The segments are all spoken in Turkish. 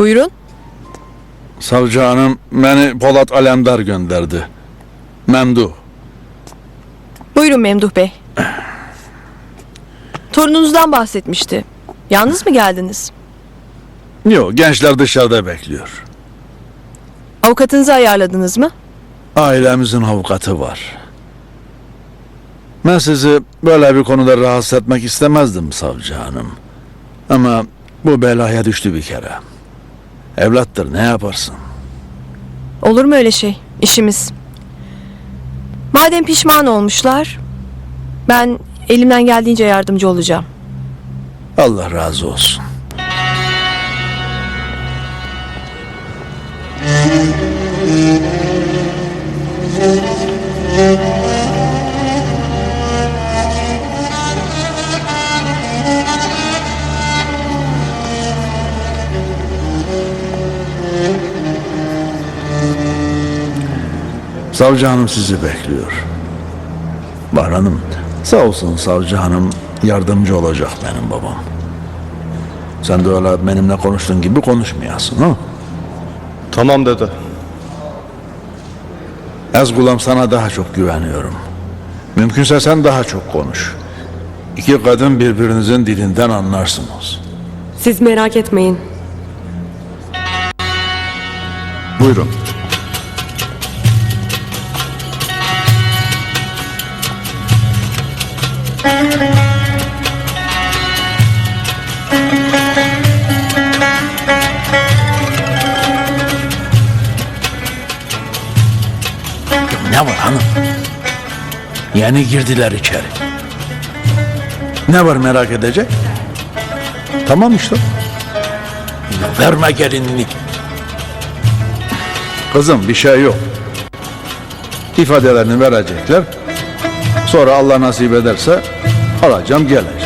Buyurun. Savcı hanım beni Polat Alemdar gönderdi. Memduh. Buyurun Memduh Bey. Torununuzdan bahsetmişti. Yalnız mı geldiniz? Yok, gençler dışarıda bekliyor. Avukatınızı ayarladınız mı? Ailemizin avukatı var. Ben sizi böyle bir konuda rahatsız etmek istemezdim savcı hanım. Ama bu belaya düştü bir kere. Evlattır, ne yaparsın? Olur mu öyle şey? İşimiz. Madem pişman olmuşlar, ben elimden geldiğince yardımcı olacağım. Allah razı olsun. Savcı hanım sizi bekliyor. Bahar Hanım, sağ olsun savcı hanım yardımcı olacak benim babam. Sen de öyle benimle konuştuğun gibi konuşmayasın, ha? Tamam dede. Ezgulam, sana daha çok güveniyorum. Mümkünse sen daha çok konuş. İki kadın birbirinizin dilinden anlarsınız. Siz merak etmeyin. Buyurun. Ne var hanım? Yeni girdiler içeri. Ne var merak edecek? Tamam işte. Ya verme gelinini. Kızım, bir şey yok. İfadelerini verecekler. Sonra Allah nasip ederse alacağım, geleceğim.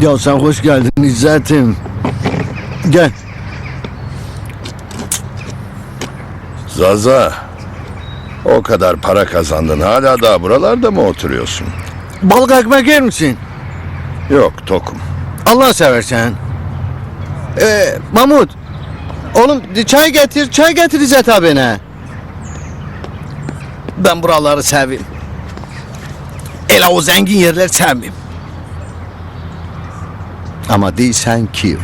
Ya sen hoş geldin İzzet'im. Gel. Zaza, o kadar para kazandın, hala daha buralarda mı oturuyorsun? Balık ekmek yer misin? Yok, tokum. Allah seversen. Mahmut. Oğlum çay getir İzzet abine. Ben buraları seveyim. Ele o zengin yerler sevmeyeyim. Ama değilsen ki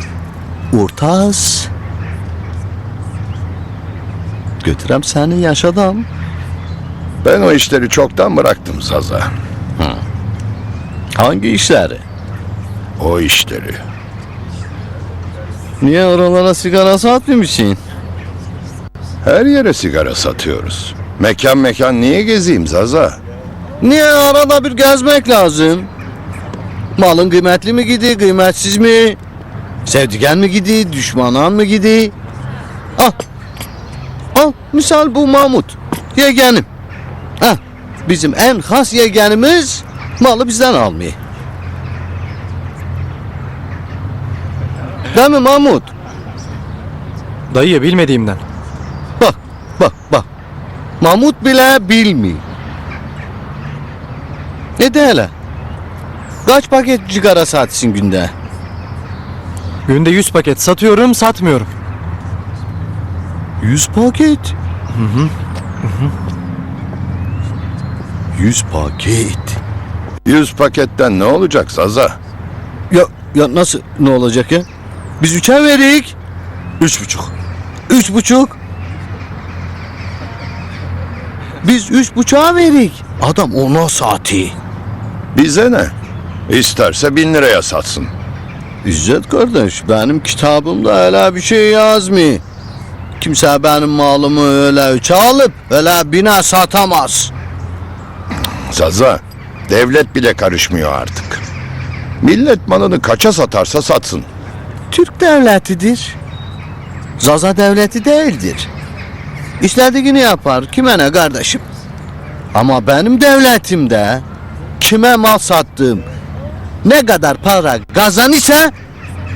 Urtaz götürem seni yaşadım. Ben o işleri çoktan bıraktım Zaza. Hangi işleri? O işleri. Niye oralara sigara satmıyormuşsun? Her yere sigara satıyoruz. Mekan niye gezeyim Zaza? Niye arada bir gezmek lazım? Malın kıymetli mi gidi, kıymetsiz mi? Sevdigen mi gidi, düşmanan mı gidi? Al, misal bu Mahmut, yeğenim. Bizim en has yeğenimiz malı bizden almıyor. Değil mi Mahmut? Dayı bilmediğimden. Bak. Mahmut bile bilmiyor. Ne de hele? Kaç paket sigara satsın günde? Günde 100 paket satıyorum, satmıyorum. 100 paket? 100 paket. 100 paketten ne olacak Zaza? Ya nasıl ne olacak ya? Biz 3'e verik. 3,5. 3,5. Biz 3,5'a verik. Adam ona saati. Bize ne? İsterse 1000 liraya satsın. İzzet kardeş, benim kitabımda öyle bir şey yazmıyor. Kimse benim malımı öyle üçe alıp öyle bine satamaz. Zaza, devlet bile karışmıyor artık. Millet malını kaça satarsa satsın. Türk devletidir. Zaza devleti değildir. İstediğini yapar. Kime ne kardeşim? Ama benim devletimde kime mal sattığım, ne kadar para kazan ise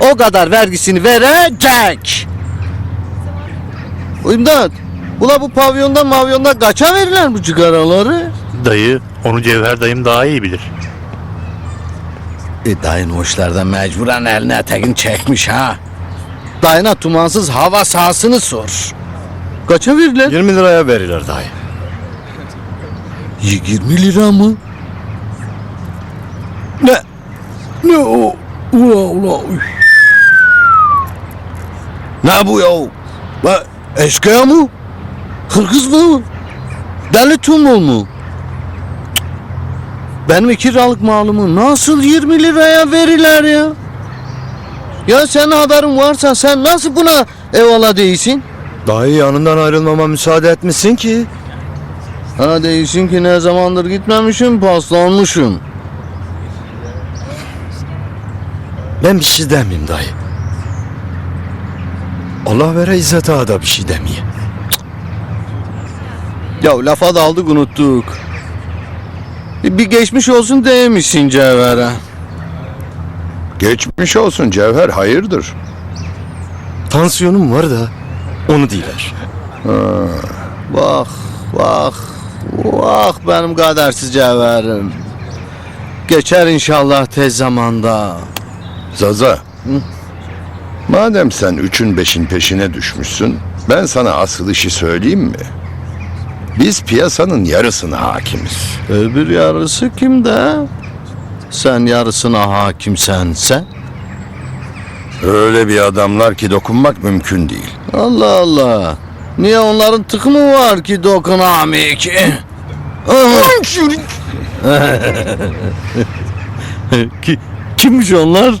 o kadar vergisini verecek. İmdat. Ula bu pavyonda kaça verirler bu cigaraları? Dayı, onu Cevher dayım daha iyi bilir. Dayın o işlerden mecburen eline eteğini çekmiş ha. Dayına tumansız hava sahasını sor. Kaça verirler? 20 liraya verirler dayı. 20 lira mı? Ne o? Ula. Üf. Ne bu ya? Eşkıya mı? Hırkız mı? Deli tumul mu? Benim 2 liralık malımı nasıl 20 liraya verirler ya? Ya senin haberin varsa sen nasıl buna eyvallah değilsin? Dayı yanından ayrılmama müsaade etmişsin ki. Ha değilsin ki ne zamandır gitmemişim, paslanmışım. Ben bir şey demeyeyim dayı. Allah vere İzzet Ağa da bir şey demeye. Ya lafa daldık unuttuk. Bir geçmiş olsun demişsin Cevher'e. Geçmiş olsun Cevher, hayırdır? Tansiyonum var da onu diler. Vah benim kadersiz Cevher'im. Geçer inşallah tez zamanda. Zaza. Madem sen 3'ün 5'in peşine düşmüşsün, ben sana asıl işi söyleyeyim mi? Biz piyasanın yarısına hakimiz. Öbür yarısı kimde? Sen yarısına hakimsense? Öyle bir adamlar ki dokunmak mümkün değil. Allah Allah. Niye onların tıkı mı var ki dokunamıyor ki? Kimmiş onlar?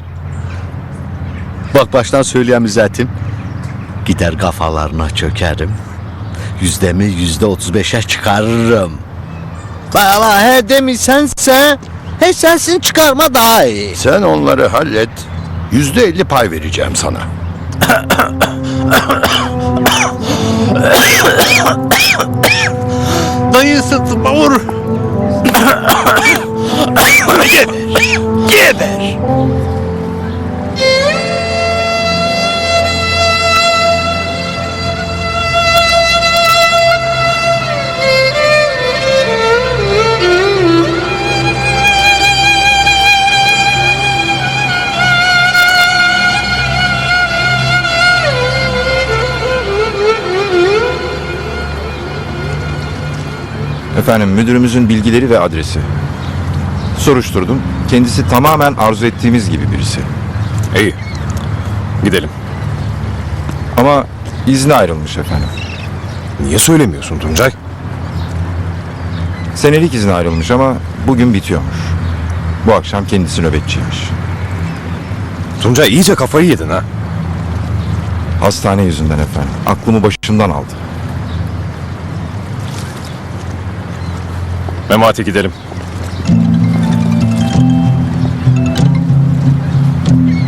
Bak baştan söyleyeyim İzzet'im. Gider kafalarına çökerim. Yüzdemi %35'e çıkarırım. Valla he demişsense he sensin çıkarma daha iyi. Sen onları hallet, %50 pay vereceğim sana. Dayı sırtıma vur. Geber. Efendim müdürümüzün bilgileri ve adresi. Soruşturdum. Kendisi tamamen arzu ettiğimiz gibi birisi. İyi. Gidelim. Ama izni ayrılmış efendim. Niye söylemiyorsun Tuncay? Senelik izni ayrılmış ama bugün bitiyormuş. Bu akşam kendisi nöbetçiymiş. Tuncay iyice kafayı yedin ha. Hastane yüzünden efendim. Aklımı başımdan aldı. Memati gidelim.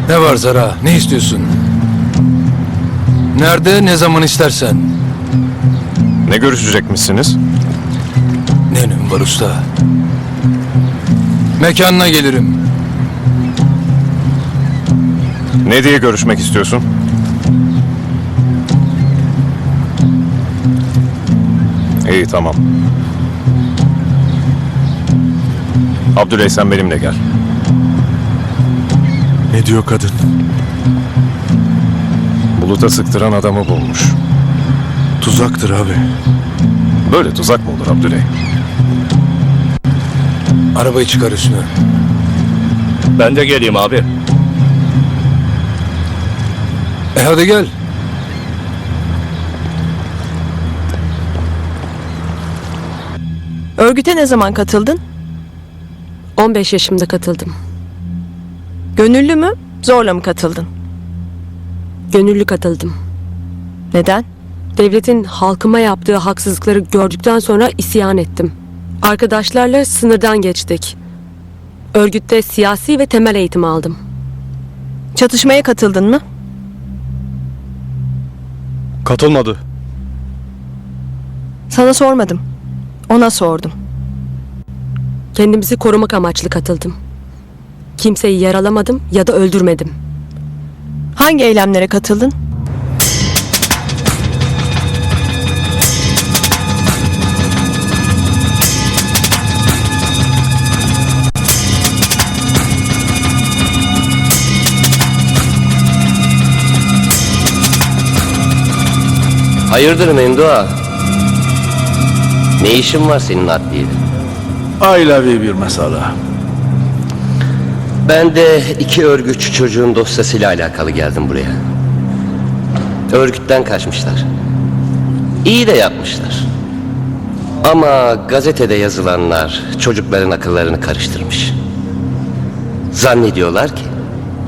Ne var Zara? Ne istiyorsun? Nerede, ne zaman istersen. Ne görüşecekmişsiniz? Ne önemi var usta? Mekanına gelirim. Ne diye görüşmek istiyorsun? İyi tamam. Abdüley sen benimle gel. Ne diyor kadın? Bulut'a sıktıran adamı bulmuş. Tuzaktır abi. Böyle tuzak mı olur Abdüley? Arabayı çıkar üstüne. Ben de geleyim abi. Hadi gel. Örgüte ne zaman katıldın? 15 yaşımda katıldım. Gönüllü mü, zorla mı katıldın? Gönüllü katıldım. Neden? Devletin halkıma yaptığı haksızlıkları gördükten sonra isyan ettim. Arkadaşlarla sınırdan geçtik. Örgütte siyasi ve temel eğitim aldım. Çatışmaya katıldın mı? Katılmadı. Sana sormadım. Ona sordum. Kendimizi korumak amaçlı katıldım. Kimseyi yaralamadım ya da öldürmedim. Hangi eylemlere katıldın? Hayırdır Memduha? Ne işin var senin adliyede? Ailevi bir mesele. Ben de 2 örgütçü çocuğun dosyasıyla alakalı geldim buraya. Örgütten kaçmışlar. İyi de yapmışlar. Ama gazetede yazılanlar çocukların akıllarını karıştırmış. Zannediyorlar ki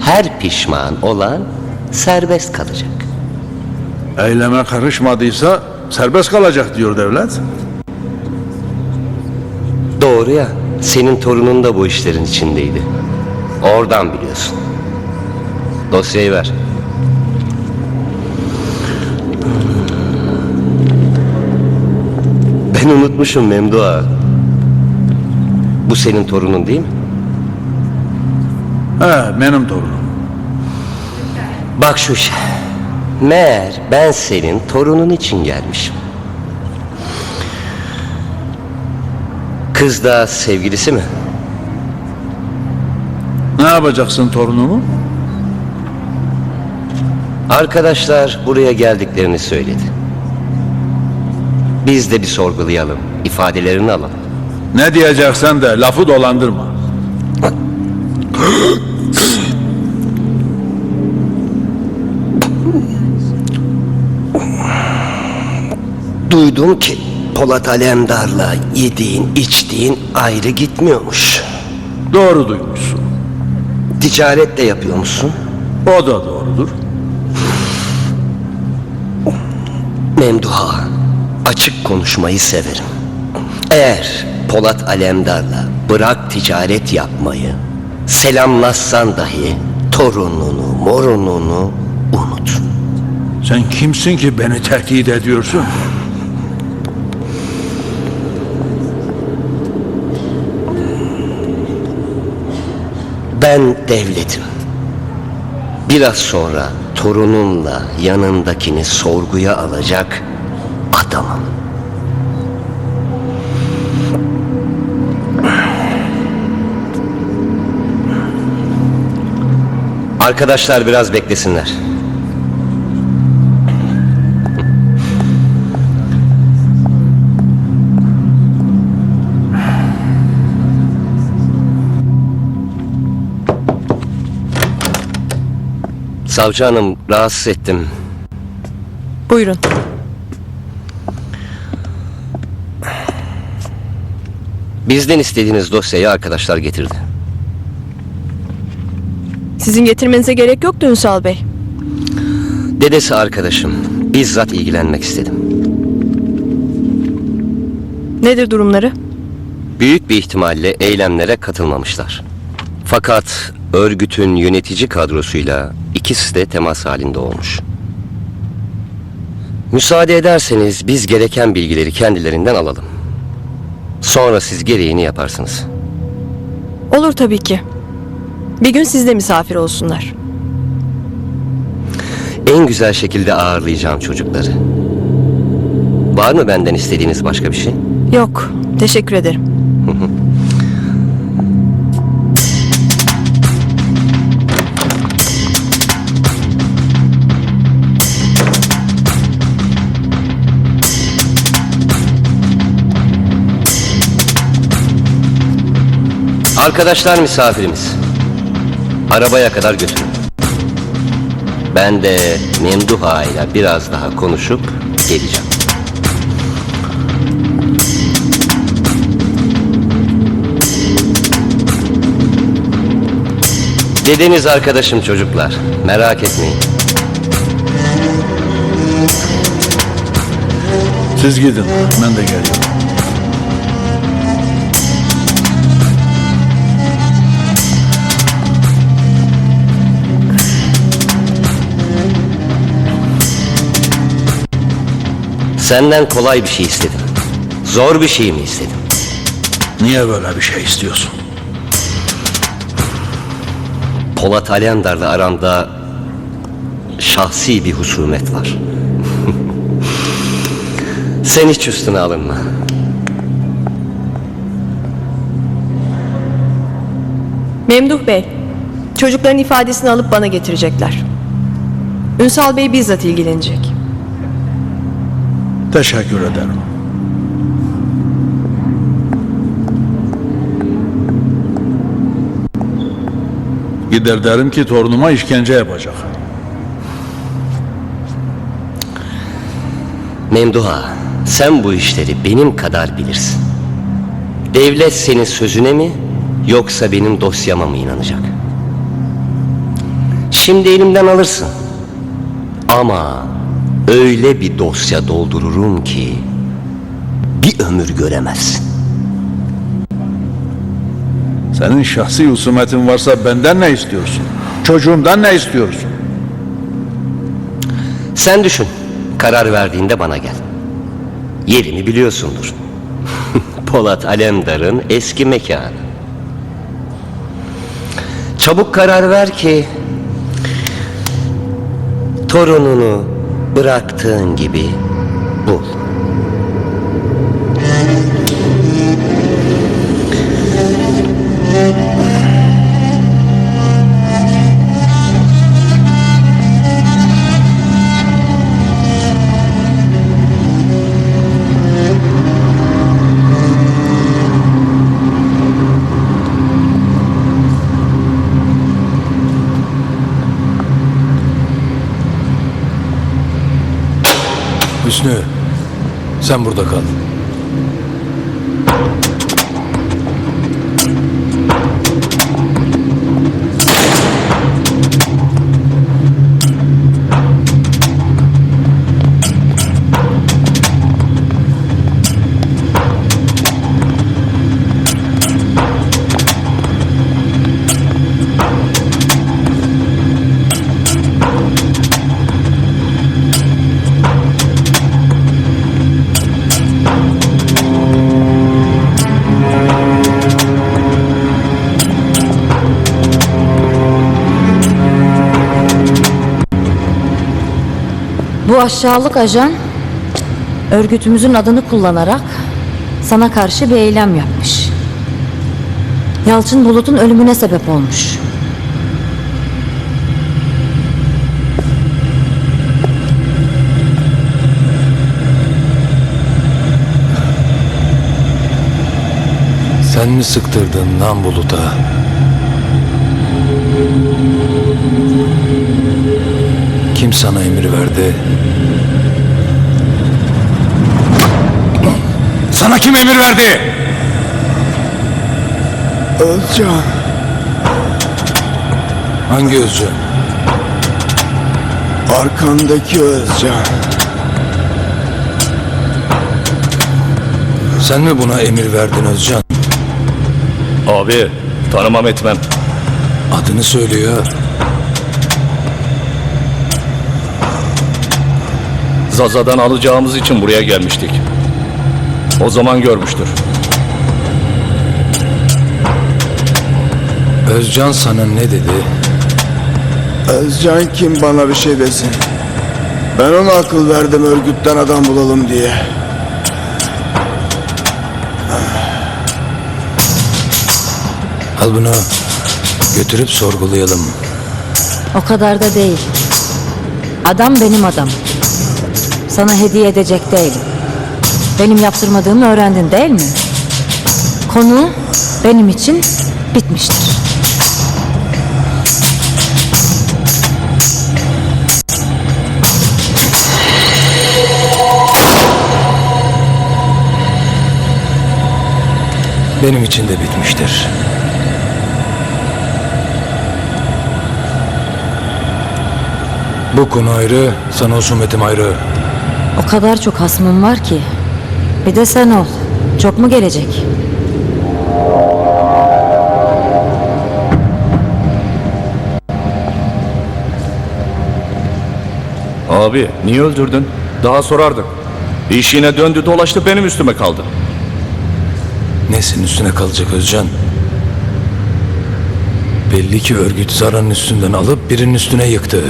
her pişman olan serbest kalacak. Eyleme karışmadıysa serbest kalacak diyor devlet. Doğru ya, senin torunun da bu işlerin içindeydi. Oradan biliyorsun. Dosyayı ver. Ben unutmuşum Memduha. Bu senin torunun değil mi? He, benim torunum. Bak şu işe. Meğer ben senin torunun için gelmişim. Kız da sevgilisi mi? Ne yapacaksın torunumu? Arkadaşlar buraya geldiklerini söyledi. Biz de bir sorgulayalım, ifadelerini alalım. Ne diyeceksen de lafı dolandırma. Duydum ki Polat Alemdar'la yediğin, içtiğin ayrı gitmiyormuş. Doğru duymuşsun. Ticaret de yapıyor musun? O da doğrudur. Memduha, açık konuşmayı severim. Eğer Polat Alemdar'la bırak ticaret yapmayı, selamlaşsan dahi torununu, morununu unut. Sen kimsin ki beni tehdit ediyorsun? Ben devletim. Biraz sonra torununla yanındakini sorguya alacak adamım. Arkadaşlar biraz beklesinler. Savcı hanım, rahatsız ettim. Buyurun. Bizden istediğiniz dosyayı arkadaşlar getirdi. Sizin getirmenize gerek yoktu Ünsal Bey. Dedesi arkadaşım, bizzat ilgilenmek istedim. Nedir durumları? Büyük bir ihtimalle eylemlere katılmamışlar. Fakat örgütün yönetici kadrosuyla ikisi de temas halinde olmuş. Müsaade ederseniz biz gereken bilgileri kendilerinden alalım. Sonra siz gereğini yaparsınız. Olur tabii ki. Bir gün sizde misafir olsunlar. En güzel şekilde ağırlayacağım çocukları. Var mı benden istediğiniz başka bir şey? Yok, teşekkür ederim. Arkadaşlar misafirimiz. Arabaya kadar götürün. Ben de Memduha ile biraz daha konuşup geleceğim. Dedeniz arkadaşım çocuklar. Merak etmeyin. Siz gidin, ben de geliyorum. Senden kolay bir şey istedim. Zor bir şey mi istedim? Niye böyle bir şey istiyorsun? Polat Alemdar'la aramda şahsi bir husumet var. Sen hiç üstüne alınma. Memduh Bey, çocukların ifadesini alıp bana getirecekler. Ünsal Bey bizzat ilgilenecek. Teşekkür ederim. Gider derim ki torunuma işkence yapacak. Memduha, sen bu işleri benim kadar bilirsin. Devlet senin sözüne mi yoksa benim dosyama mı inanacak? Şimdi elimden alırsın. Ama öyle bir dosya doldururum ki bir ömür göremezsin. Senin şahsi husumetin varsa benden ne istiyorsun? Çocuğumdan ne istiyorsun? Sen düşün, karar verdiğinde bana gel. Yerimi biliyorsundur. Polat Alemdar'ın eski mekanı. Çabuk karar ver ki torununu bıraktığın gibi bul. Hüsnü, sen burada kal. Bu aşağılık ajan örgütümüzün adını kullanarak sana karşı bir eylem yapmış. Yalçın Bulut'un ölümüne sebep olmuş. Sen mi sıktırdın lan Bulut'a? Kim sana emir verdi? Sana kim emir verdi? Özcan. Hangi Özcan? Arkandaki Özcan. Sen mi buna emir verdin Özcan? Abi, tanımam etmem. Adını söylüyor. Zaza'dan alacağımız için buraya gelmiştik. O zaman görmüştür. Özcan sana ne dedi? Özcan kim bana bir şey desin. Ben ona akıl verdim örgütten adam bulalım diye. Al bunu götürüp sorgulayalım. O kadar da değil. Adam benim adam. Sana hediye edecek değilim. Benim yaptırmadığımı öğrendin değil mi? Konu benim için bitmiştir. Benim için de bitmiştir. Bu konu ayrı, sana husumetim ayrı. O kadar çok hasmım var ki. Bir de sen ol. Çok mu gelecek? Abi, niye öldürdün? Daha sorardık. İş yine döndü dolaştı benim üstüme kaldı. Nesin üstüne kalacak Özcan? Belli ki örgüt Zara'nın üstünden alıp birinin üstüne yıktı.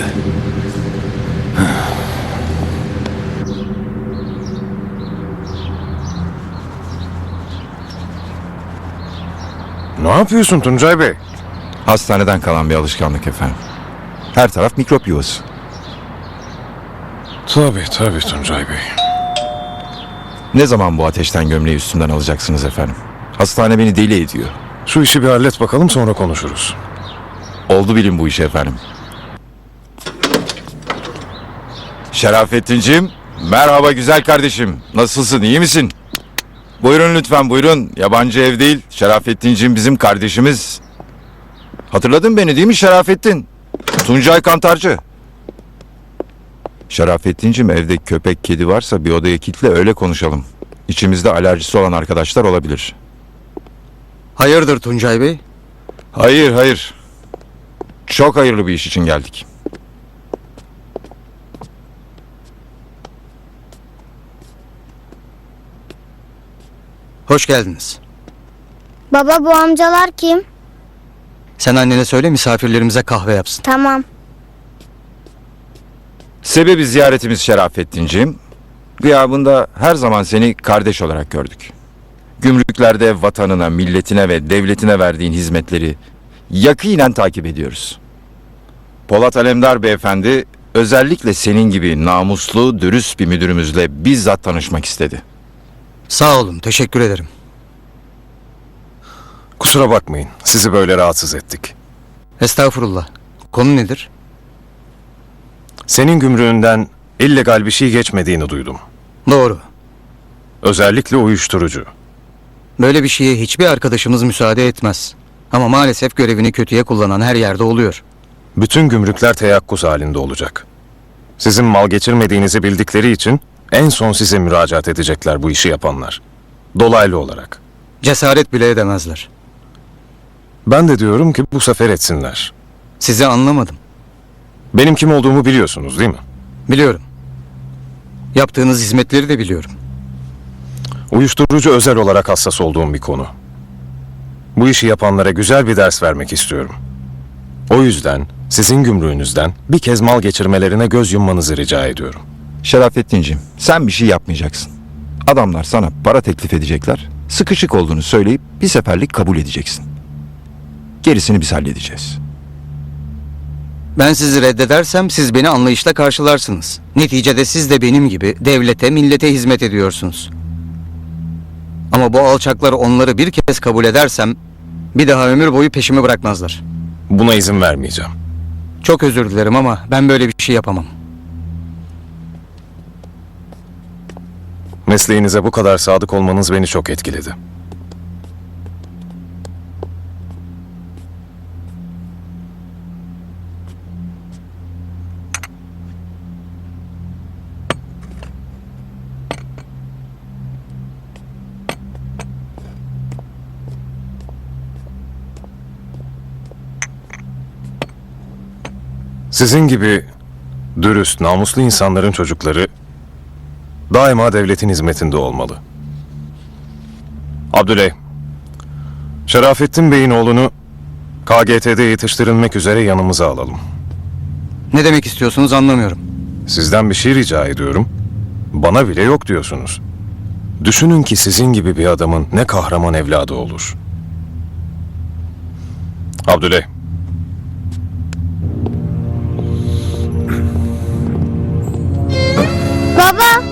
Ne yapıyorsun Tuncay Bey? Hastaneden kalan bir alışkanlık efendim. Her taraf mikrop yuvası. Tabii Tuncay Bey. Ne zaman bu ateşten gömleği üstümden alacaksınız efendim? Hastane beni deli ediyor. Şu işi bir hallet bakalım, sonra konuşuruz. Oldu bilin bu işi efendim. Şerafettinciğim, merhaba güzel kardeşim. Nasılsın, iyi misin? Buyurun lütfen, buyurun. Yabancı ev değil, Şerafettinciğim bizim kardeşimiz. Hatırladın beni değil mi Şerafettin? Tuncay Kantarcı. Şerafettinciğim, evde köpek kedi varsa bir odaya kilitle, öyle konuşalım. İçimizde alerjisi olan arkadaşlar olabilir. Hayırdır Tuncay Bey? Hayır. Çok hayırlı bir iş için geldik. Hoş geldiniz. Baba, bu amcalar kim? Sen annene söyle misafirlerimize kahve yapsın. Tamam. Sebebi ziyaretimiz Şerafettinciğim. Gıyabında her zaman seni kardeş olarak gördük. Gümrüklerde vatanına, milletine ve devletine verdiğin hizmetleri yakinen takip ediyoruz. Polat Alemdar Beyefendi özellikle senin gibi namuslu, dürüst bir müdürümüzle bizzat tanışmak istedi. Sağ olun, teşekkür ederim. Kusura bakmayın, sizi böyle rahatsız ettik. Estağfurullah. Konu nedir? Senin gümrüğünden illegal bir şey geçmediğini duydum. Doğru. Özellikle uyuşturucu. Böyle bir şeye hiçbir arkadaşımız müsaade etmez. Ama maalesef görevini kötüye kullanan her yerde oluyor. Bütün gümrükler teyakkuz halinde olacak. Sizin mal geçirmediğinizi bildikleri için en son size müracaat edecekler bu işi yapanlar. Dolaylı olarak. Cesaret bile edemezler. Ben de diyorum ki bu sefer etsinler. Sizi anlamadım. Benim kim olduğumu biliyorsunuz değil mi? Biliyorum. Yaptığınız hizmetleri de biliyorum. Uyuşturucu özel olarak hassas olduğum bir konu. Bu işi yapanlara güzel bir ders vermek istiyorum. O yüzden sizin gümrüğünüzden bir kez mal geçirmelerine göz yummanızı rica ediyorum. Şerafettinciğim, sen bir şey yapmayacaksın. Adamlar sana para teklif edecekler. Sıkışık olduğunu söyleyip bir seferlik kabul edeceksin. Gerisini biz halledeceğiz. Ben sizi reddedersem siz beni anlayışla karşılarsınız. Neticede siz de benim gibi devlete, millete hizmet ediyorsunuz. Ama bu alçaklar onları bir kez kabul edersem bir daha ömür boyu peşimi bırakmazlar. Buna izin vermeyeceğim. Çok özür dilerim ama ben böyle bir şey yapamam. Mesleğinize bu kadar sadık olmanız beni çok etkiledi. Sizin gibi dürüst, namuslu insanların çocukları daima devletin hizmetinde olmalı. Abdüley, Şerafettin Bey'in oğlunu KGT'de yetiştirilmek üzere yanımıza alalım. Ne demek istiyorsunuz anlamıyorum. Sizden bir şey rica ediyorum. Bana bile yok diyorsunuz. Düşünün ki sizin gibi bir adamın ne kahraman evladı olur. Abdüley. Baba!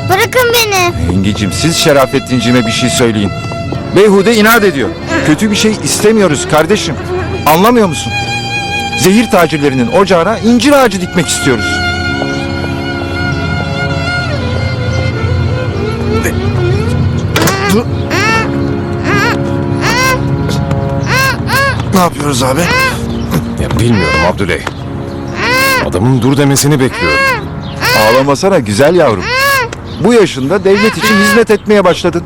Bırakın beni. Yengeciğim, siz Şerafettinciğime bir şey söyleyin. Beyhude inat ediyor. Kötü bir şey istemiyoruz kardeşim. Anlamıyor musun? Zehir tacirlerinin ocağına incir ağacı dikmek istiyoruz. Ne yapıyoruz abi? Ya bilmiyorum Abdüley. Adamın dur demesini bekliyorum. Ağlamasana güzel yavrum. Bu yaşında devlet için hizmet etmeye başladın.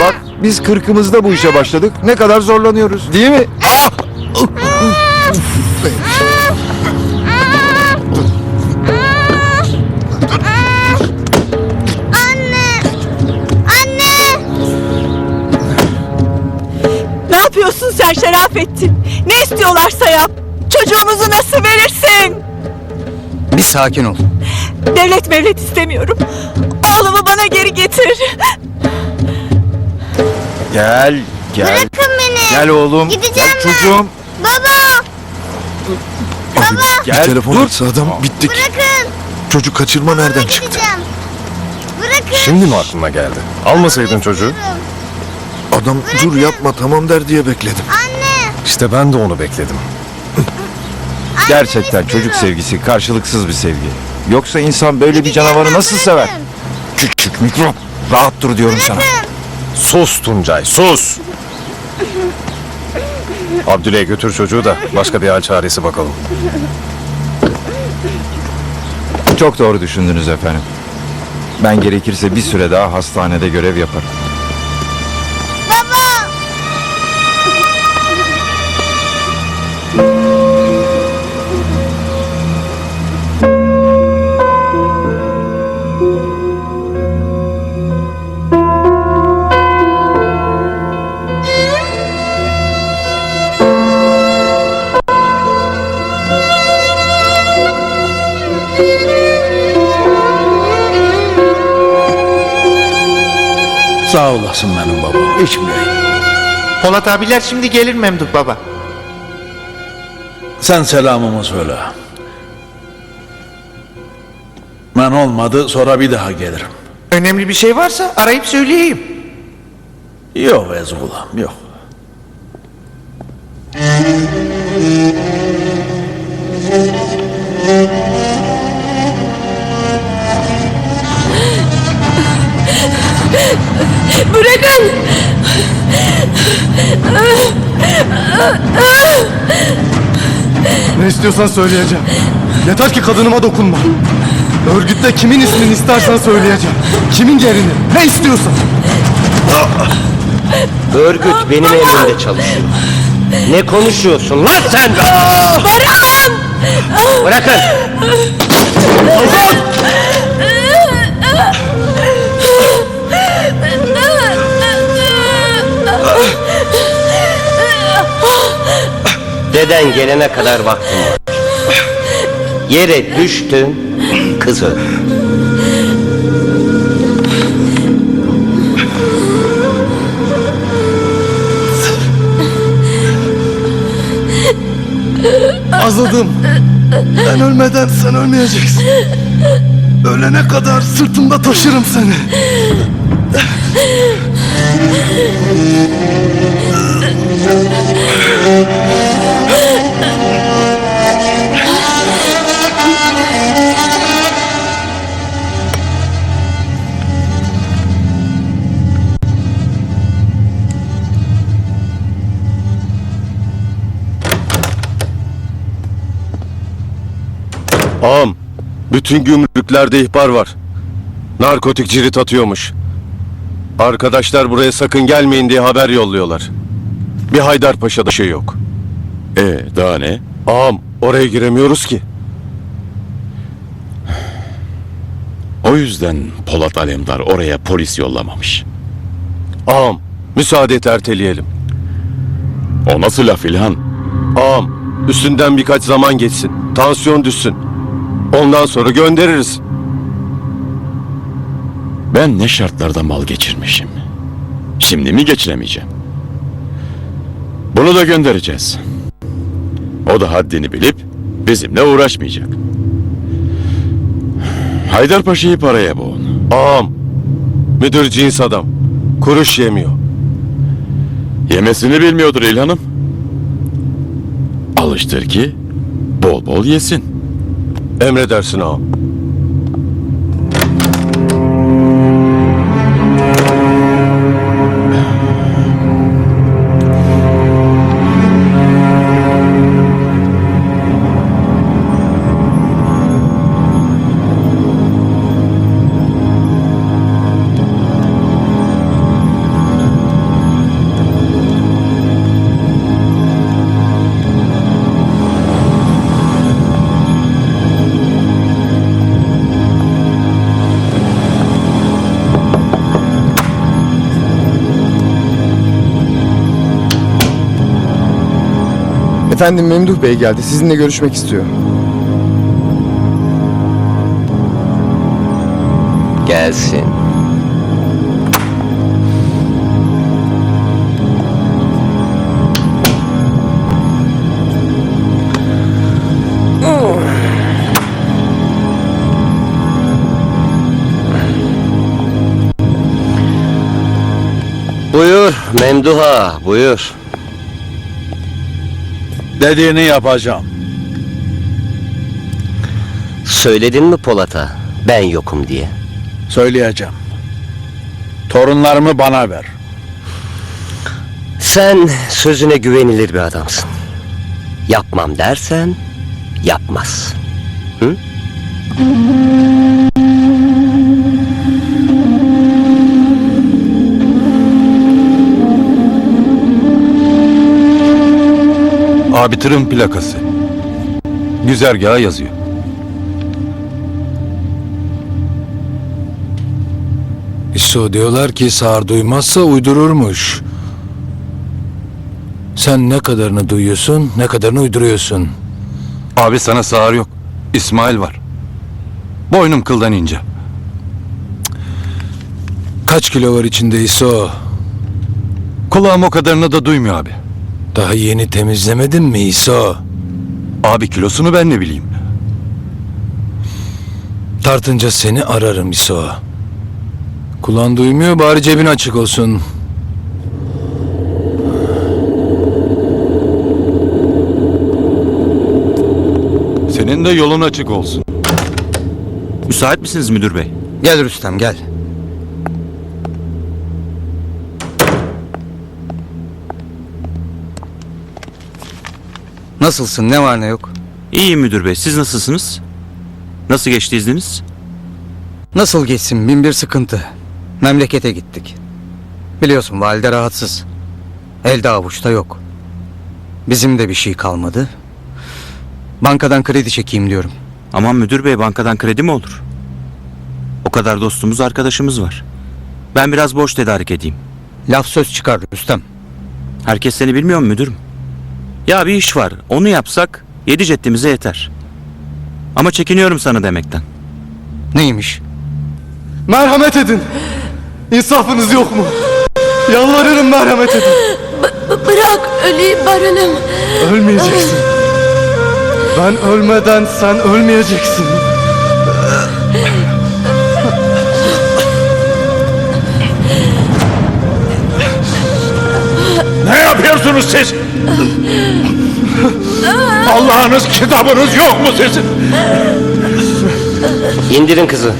Bak biz 40'ımızda bu işe başladık. Ne kadar zorlanıyoruz değil mi? Ah! istiyorsun sen Şerafettin? Ne istiyorlarsa yap. Çocuğumuzu nasıl verirsin? Bir sakin ol. Devlet istemiyorum. Oğlumu bana geri getir. Gel. Bırakın beni. Gel oğlum. Gideceğim Gel ben. çocuğum. Baba. Gel. Telefon Dur. açsa adam bittik. Bırakın. Çocuk kaçırma nereden çıktı? Gideceğim. Bırakın. Şimdi mi aklına geldi? Almasaydın çocuğu. Adam dur yapma tamam der diye bekledim. Anne. İşte ben de onu bekledim. Gerçekten çocuk sevgisi karşılıksız bir sevgi. Yoksa insan böyle bir canavarı nasıl sever? Küçük mikrop. Rahat dur diyorum sana. Sus Tuncay, sus! Abdüley'e götür çocuğu da başka bir hal çaresi bakalım. Çok doğru düşündünüz efendim. Ben gerekirse bir süre daha hastanede görev yaparım. Baba. Sağ olasın benim babam. İçmeyeyim. Polat abiler şimdi gelir Memduh baba. Sen selamımı söyle. Ben olmadı sonra bir daha gelirim. Önemli bir şey varsa arayıp söyleyeyim. Yok Ezgulam yok. Bırakın. Ne istiyorsan söyleyeceğim. Yeter ki kadınıma dokunma. Örgütte kimin ismini istersen söyleyeceğim. Kimin yerini, ne istiyorsan. Örgüt benim emrimde çalışıyor. Ne konuşuyorsun lan sen? Bırakın. Bırakın. Deden gelene kadar vaktim var. Yere düştün, kız öldü. Azladım. Ben ölmeden sen ölmeyeceksin. Ölene kadar sırtımda taşırım seni. Ağam, bütün gümrüklerde ihbar var. Narkotik cirit atıyormuş. Arkadaşlar buraya sakın gelmeyin diye haber yolluyorlar. Bir Haydarpaşa'da şey yok. Daha ne? Ağam, oraya giremiyoruz ki. O yüzden Polat Alemdar oraya polis yollamamış. Ağam, müsaade et erteleyelim. O nasıl laf İlhan? Ağam, üstünden birkaç zaman geçsin. Tansiyon düşsün. Ondan sonra göndeririz. Ben ne şartlarda mal geçirmişim. Şimdi mi geçiremeyeceğim? Bunu da göndereceğiz. O da haddini bilip bizimle uğraşmayacak. Haydarpaşa'yı paraya boğun. Ağam, müdür cins adam. Kuruş yemiyor. Yemesini bilmiyordur İlhan'ım. Alıştır ki bol bol yesin. Emredersin ağam. Efendim Memduh Bey geldi. Sizinle görüşmek istiyor. Gelsin. Buyur Memduha, buyur. Dediğini yapacağım. Söyledin mi Polat'a ben yokum diye? Söyleyeceğim. Torunlarımı bana ver. Sen sözüne güvenilir bir adamsın. Yapmam dersen yapmaz. Hı? Abi tırın plakası. Güzergaha yazıyor. İso diyorlar ki sağır duymazsa uydururmuş. Sen ne kadarını duyuyorsun, ne kadarını uyduruyorsun. Abi sana sağır yok. İsmail var. Boynum kıldan ince. Kaç kilo var içinde İso? Kulağım o kadarını da duymuyor abi. Daha yeni temizlemedin mi İso? Abi kilosunu ben ne bileyim. Tartınca seni ararım İso. Kulağın duymuyor, bari cebin açık olsun. Senin de yolun açık olsun. Müsait misiniz müdür bey? Gel Rüstem gel. Nasılsın? Ne var ne yok? İyiyim müdür bey. Siz nasılsınız? Nasıl geçti izniniz? Nasıl geçsin? Bin bir sıkıntı. Memlekete gittik. Biliyorsun valide rahatsız. Elde avuçta yok. Bizim de bir şey kalmadı. Bankadan kredi çekeyim diyorum. Aman müdür bey, bankadan kredi mi olur? O kadar dostumuz, arkadaşımız var. Ben biraz borç tedarik edeyim. Laf söz çıkar Rüstem. Herkes seni bilmiyor mu müdürüm? Ya bir iş var. Onu yapsak 7 ceddimize yeter. Ama çekiniyorum sana demekten. Neymiş? Merhamet edin. İnsafınız yok mu? Yalvarırım merhamet edin. Bırak öleyim Baran'ım. Ölmeyeceksin. Ben ölmeden sen ölmeyeceksin. Ne yapıyorsunuz siz? Allah'ınız kitabınız yok mu sizin? İndirin kızı.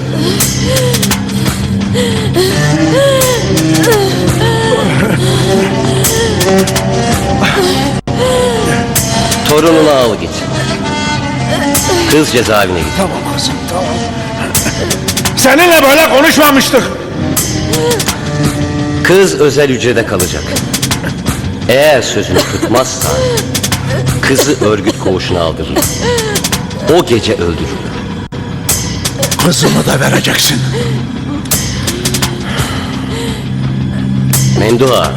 Torununu al git. Kız cezaevine git. Tamam kızım tamam. Seninle böyle konuşmamıştık. Kız özel hücrede kalacak. Eğer sözünü tutmazsa kızı örgüt koğuşuna aldırır. O gece öldürür. Kızımı da vereceksin. Memduha,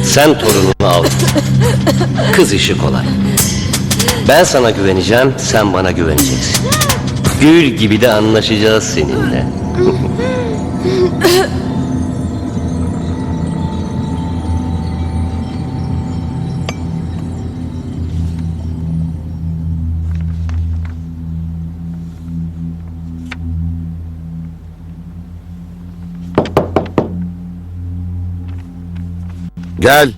sen torununu al. Kız işi kolay. Ben sana güveneceğim, sen bana güveneceksin. Gül gibi de anlaşacağız seninle. Gel.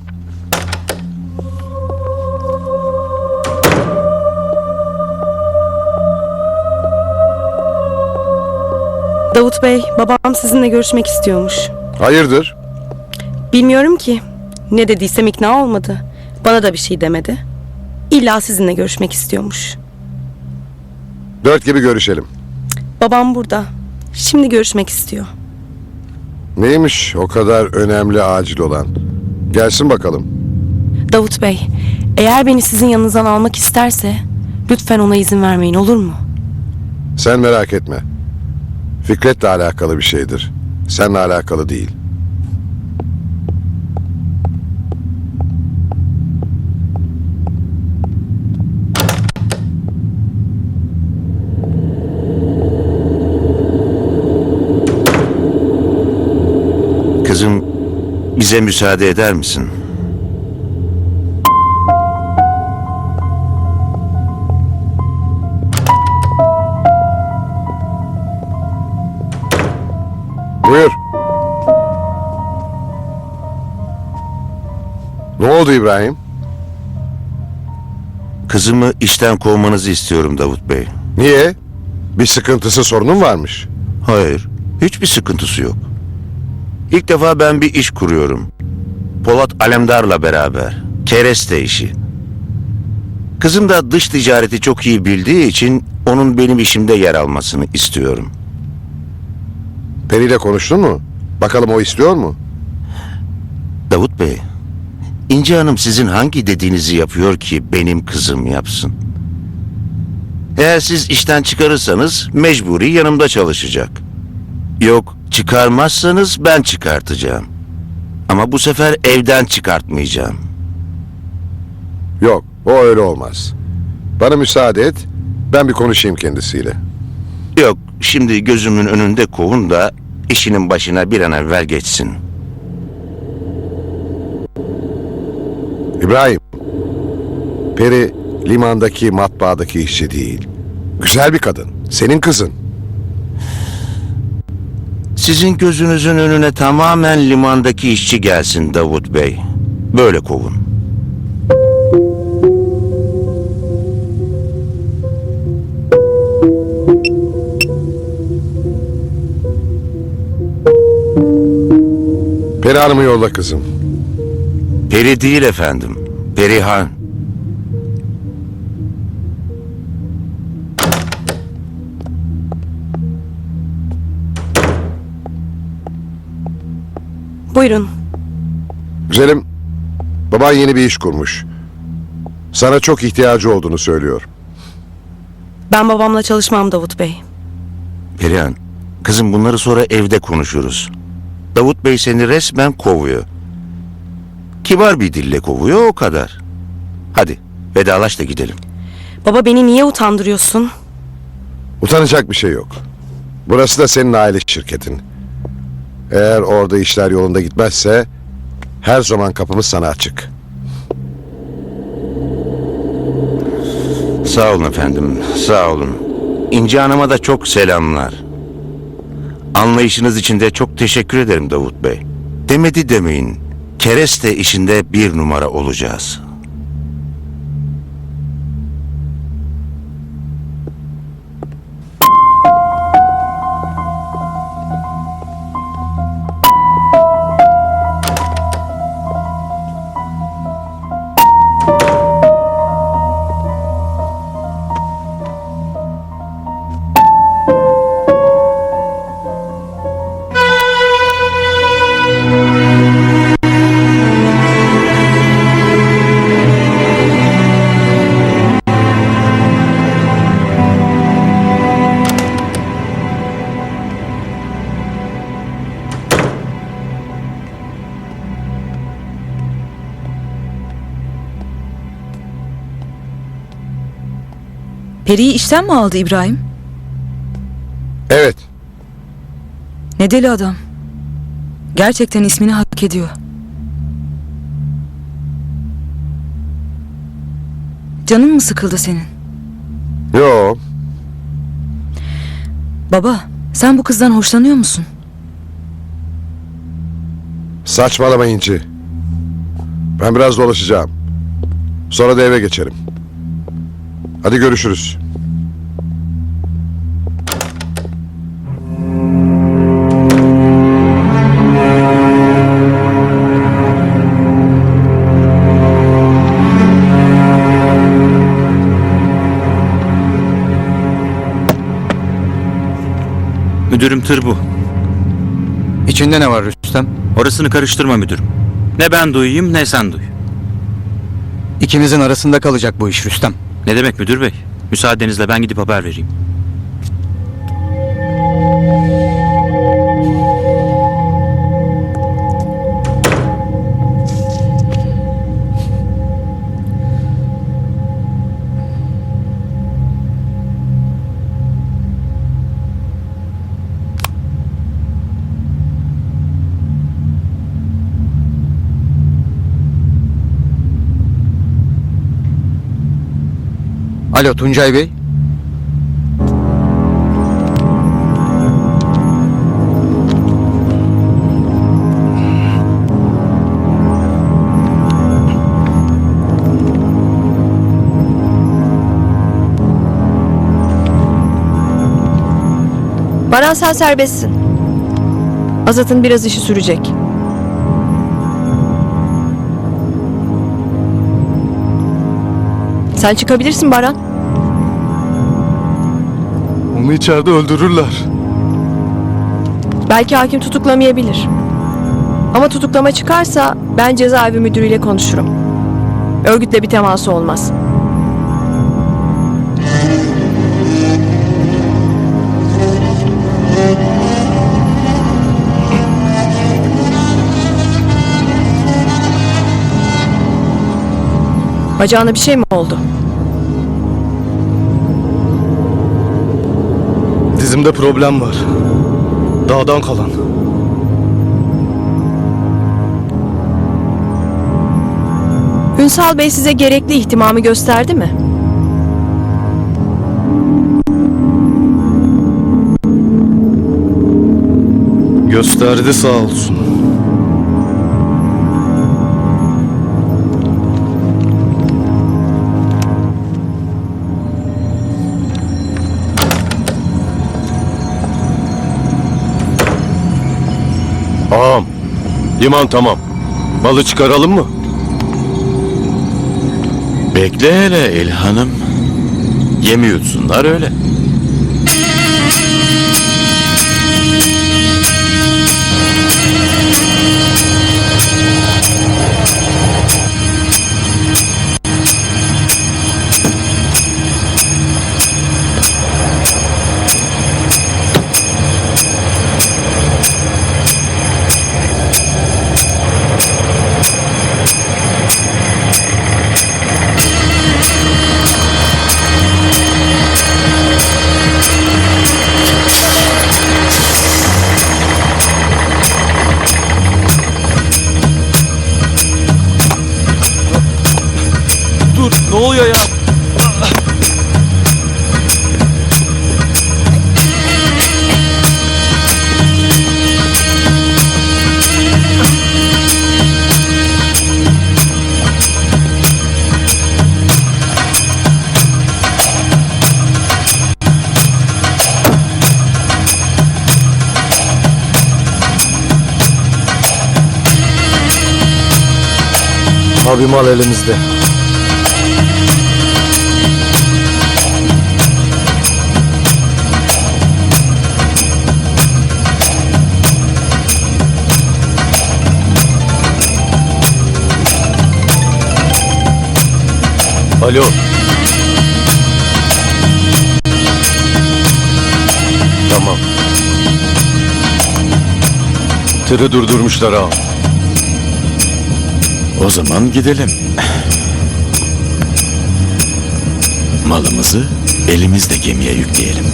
Davut Bey, babam sizinle görüşmek istiyormuş. Hayırdır? Bilmiyorum ki. Ne dediysem ikna olmadı. Bana da bir şey demedi. İlla sizinle görüşmek istiyormuş. 4 gibi görüşelim. Babam burada. Şimdi görüşmek istiyor. Neymiş o kadar önemli acil olan? Gelsin bakalım. Davut Bey, eğer beni sizin yanınızdan almak isterse lütfen ona izin vermeyin, olur mu? Sen merak etme. Fikret'le alakalı bir şeydir. Seninle alakalı değil. Bize müsaade eder misin? Buyur. Ne oldu İbrahim? Kızımı işten kovmanızı istiyorum Davut Bey. Niye? Bir sıkıntısı, sorunun varmış. Hayır, hiçbir sıkıntısı yok. İlk defa ben bir iş kuruyorum. Polat Alemdar'la beraber. Kereste işi. Kızım da dış ticareti çok iyi bildiği için onun benim işimde yer almasını istiyorum. Peri'yle konuştun mu? Bakalım o istiyor mu? Davut Bey, İnci Hanım sizin hangi dediğinizi yapıyor ki benim kızım yapsın? Eğer siz işten çıkarırsanız mecburi yanımda çalışacak. Yok, çıkarmazsanız ben çıkartacağım. Ama bu sefer evden çıkartmayacağım. Yok, o öyle olmaz. Bana müsaade et, ben bir konuşayım kendisiyle. Yok, şimdi gözümün önünde kovun da işinin başına bir an evvel geçsin. İbrahim, Peri limandaki matbaadaki işçi değil. Güzel bir kadın, senin kızın. Sizin gözünüzün önüne tamamen limandaki işçi gelsin Davut Bey. Böyle kovun. Peri Hanım'ı yolla kızım. Peri değil efendim. Perihan. Buyurun. Güzelim, baban yeni bir iş kurmuş. Sana çok ihtiyacı olduğunu söylüyor. Ben babamla çalışmam Davut Bey. Perihan, kızım bunları sonra evde konuşuruz. Davut Bey seni resmen kovuyor. Kibar bir dille kovuyor, o kadar. Hadi vedalaş da gidelim. Baba beni niye utandırıyorsun? Utanacak bir şey yok. Burası da senin aile şirketin. Eğer orada işler yolunda gitmezse her zaman kapımız sana açık. Sağ olun efendim, sağ olun. İnci Hanım'a da çok selamlar. Anlayışınız için de çok teşekkür ederim Davut Bey. Demedi demeyin. Kereste işinde bir numara olacağız. Peri'yi işten mi aldı İbrahim? Evet. Ne deli adam. Gerçekten ismini hak ediyor. Canın mı sıkıldı senin? Yo. Baba, sen bu kızdan hoşlanıyor musun? Saçmalama İnci. Ben biraz dolaşacağım. Sonra da eve geçerim. Hadi görüşürüz. Müdürüm tır bu. İçinde ne var Rüstem? Orasını karıştırma müdürüm. Ne ben duyayım ne sen duy. İkimizin arasında kalacak bu iş Rüstem. Ne demek müdür bey? Müsaadenizle ben gidip haber vereyim. Alo Tuncay Bey. Baran sen serbestsin. Azat'ın biraz işi sürecek. Sen çıkabilirsin Baran. Onu içeride öldürürler. Belki hakim tutuklamayabilir. Ama tutuklama çıkarsa ben cezaevi müdürüyle konuşurum. Örgütle bir teması olmaz. Bacağına bir şey mi oldu? Dizimde problem var. Dağdan kalan. Ünsal Bey size gerekli ihtimamı gösterdi mi? Gösterdi sağ olsun. Ağam, liman tamam. Balı çıkaralım mı? Bekle hele İlhan'ım. Yemi yutsunlar öyle. Ne oluyor ya? Abi mal elimizde. Alo. Tamam. Tırı durdurmuşlar ağam. O zaman gidelim. Malımızı elimizde gemiye yükleyelim.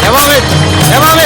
Devam et. Devam